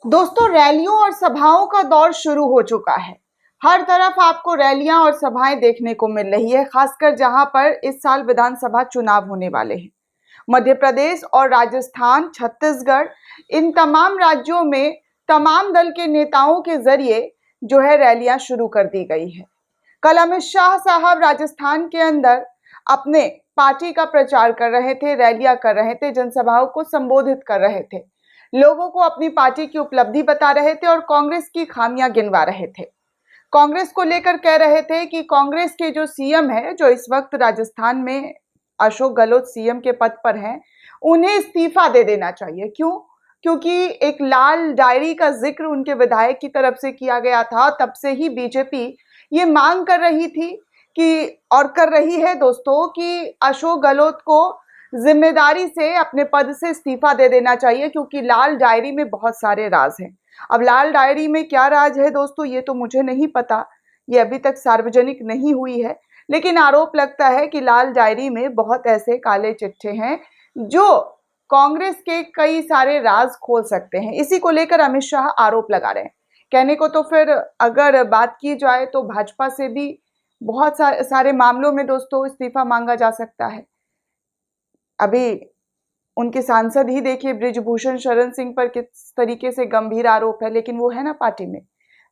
दोस्तों, रैलियों और सभाओं का दौर शुरू हो चुका है। हर तरफ आपको रैलियां और सभाएं देखने को मिल रही है, खासकर जहां पर इस साल विधानसभा चुनाव होने वाले हैं। मध्य प्रदेश और राजस्थान, छत्तीसगढ़, इन तमाम राज्यों में तमाम दल के नेताओं के जरिए जो है रैलियां शुरू कर दी गई है। कल अमित शाह साहब राजस्थान के अंदर अपने पार्टी का प्रचार कर रहे थे, रैलियां कर रहे थे, जनसभाओं को संबोधित कर रहे थे, लोगों को अपनी पार्टी की उपलब्धि बता रहे थे और कांग्रेस की खामियां गिनवा रहे थे। कांग्रेस को लेकर कह रहे थे कि कांग्रेस के जो सीएम है, जो इस वक्त राजस्थान में अशोक गहलोत सीएम के पद पर हैं, उन्हें इस्तीफा दे देना चाहिए। क्यों? क्योंकि एक लाल डायरी का जिक्र उनके विधायक की तरफ से किया गया था। तब से ही बीजेपी ये मांग कर रही थी कि, और कर रही है दोस्तों, कि अशोक गहलोत को जिम्मेदारी से अपने पद से इस्तीफा दे देना चाहिए, क्योंकि लाल डायरी में बहुत सारे राज हैं। अब लाल डायरी में क्या राज है दोस्तों, ये तो मुझे नहीं पता, ये अभी तक सार्वजनिक नहीं हुई है, लेकिन आरोप लगता है कि लाल डायरी में बहुत ऐसे काले चिट्ठे हैं जो कांग्रेस के कई सारे राज खोल सकते हैं। इसी को लेकर अमित शाह आरोप लगा रहे हैं। कहने को तो फिर अगर बात की जाए तो भाजपा से भी बहुत सारे मामलों में दोस्तों इस्तीफा मांगा जा सकता है। अभी उनके सांसद ही देखिए, बृजभूषण शरण सिंह पर किस तरीके से गंभीर आरोप है, लेकिन वो है ना पार्टी में।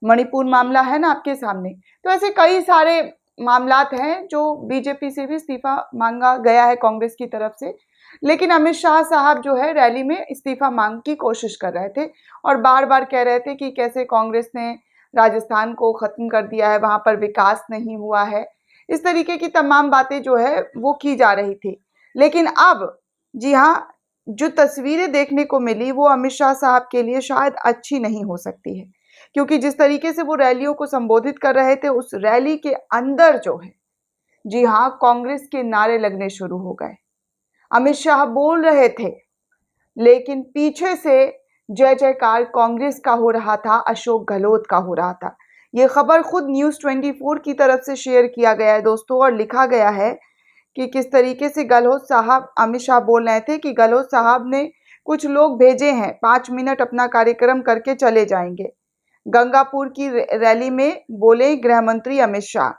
मणिपुर मामला है ना आपके सामने। तो ऐसे कई सारे मामलात हैं जो बीजेपी से भी इस्तीफा मांगा गया है कांग्रेस की तरफ से, लेकिन अमित शाह साहब जो है रैली में इस्तीफा मांग की कोशिश कर रहे थे और बार बार कह रहे थे कि कैसे कांग्रेस ने राजस्थान को खत्म कर दिया है, वहां पर विकास नहीं हुआ है। इस तरीके की तमाम बातें जो है वो की जा रही थी। लेकिन अब, जी हाँ, जो तस्वीरें देखने को मिली वो अमित शाह साहब के लिए शायद अच्छी नहीं हो सकती है, क्योंकि जिस तरीके से वो रैलियों को संबोधित कर रहे थे, उस रैली के अंदर जो है, जी हाँ, कांग्रेस के नारे लगने शुरू हो गए। अमित शाह बोल रहे थे, लेकिन पीछे से जय जयकार कांग्रेस का हो रहा था, अशोक गहलोत का हो रहा था। ये खबर खुद न्यूज़ 24 की तरफ से शेयर किया गया है दोस्तों, और लिखा गया है कि किस तरीके से गहलोत साहब, अमित शाह बोल रहे थे कि गहलोत साहब ने कुछ लोग भेजे हैं, 5 मिनट अपना कार्यक्रम करके चले जाएंगे। गंगापुर की रैली में बोले गृह मंत्री अमित शाह,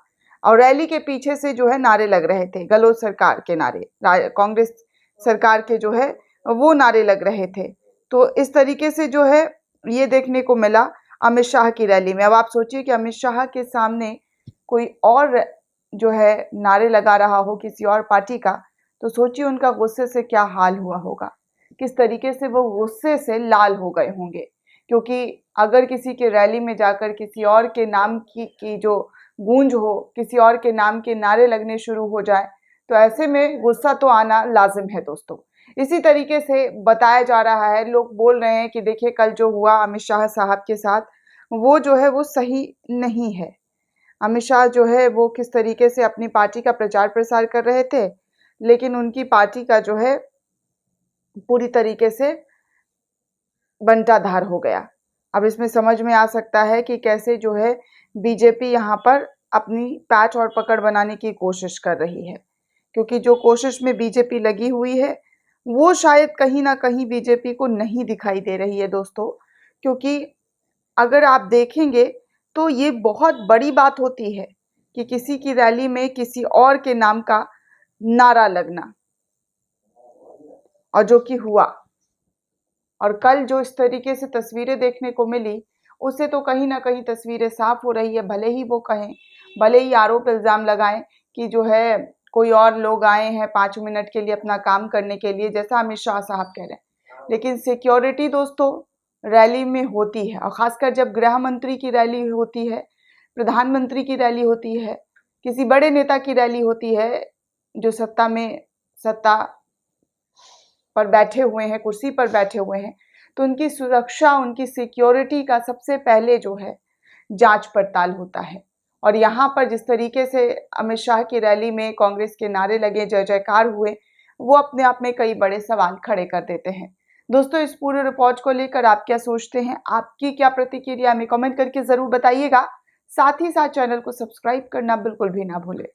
और रैली के पीछे से जो है नारे लग रहे थे, गहलोत सरकार के नारे, कांग्रेस सरकार के जो है वो नारे लग रहे थे। तो इस तरीके से जो है ये देखने को मिला अमित शाह की रैली में। अब आप सोचिए कि अमित शाह के सामने कोई और जो है नारे लगा रहा हो किसी और पार्टी का, तो सोचिए उनका गुस्से से क्या हाल हुआ होगा, किस तरीके से वो गुस्से से लाल हो गए होंगे। क्योंकि अगर किसी के रैली में जाकर किसी और के नाम की जो गूंज हो, किसी और के नाम के नारे लगने शुरू हो जाए, तो ऐसे में गुस्सा तो आना लाजिम है दोस्तों। इसी तरीके से बताया जा रहा है, लोग बोल रहे हैं कि देखिए कल जो हुआ अमित शाह साहब के साथ, वो जो है वो सही नहीं है। अमित शाह जो है वो किस तरीके से अपनी पार्टी का प्रचार प्रसार कर रहे थे, लेकिन उनकी पार्टी का जो है पूरी तरीके से बंटाधार हो गया। अब इसमें समझ में आ सकता है कि कैसे जो है बीजेपी यहाँ पर अपनी पैठ और पकड़ बनाने की कोशिश कर रही है, क्योंकि जो कोशिश में बीजेपी लगी हुई है वो शायद कहीं ना कहीं बीजेपी को नहीं दिखाई दे रही है दोस्तों। क्योंकि अगर आप देखेंगे तो ये बहुत बड़ी बात होती है कि किसी की रैली में किसी और के नाम का नारा लगना, और जो कि हुआ। और कल जो इस तरीके से तस्वीरें देखने को मिली, उससे तो कहीं ना कहीं तस्वीरें साफ हो रही है। भले ही वो कहें, भले ही आरोप इल्जाम लगाएं कि जो है कोई और लोग आए हैं 5 मिनट के लिए अपना काम करने के लिए, जैसा अमित शाह साहब कह रहे हैं, लेकिन सिक्योरिटी दोस्तों रैली में होती है, और खासकर जब गृह मंत्री की रैली होती है, प्रधानमंत्री की रैली होती है, किसी बड़े नेता की रैली होती है जो सत्ता पर बैठे हुए हैं, कुर्सी पर बैठे हुए हैं, तो उनकी सुरक्षा, उनकी सिक्योरिटी का सबसे पहले जो है जांच पड़ताल होता है। और यहाँ पर जिस तरीके से अमित शाह की रैली में कांग्रेस के नारे लगे, जय जयकार हुए, वो अपने आप में कई बड़े सवाल खड़े कर देते हैं। दोस्तों, इस पूरे रिपोर्ट को लेकर आप क्या सोचते हैं, आपकी क्या प्रतिक्रिया, हमें कमेंट करके जरूर बताइएगा। साथ ही साथ चैनल को सब्सक्राइब करना बिल्कुल भी ना भूलें।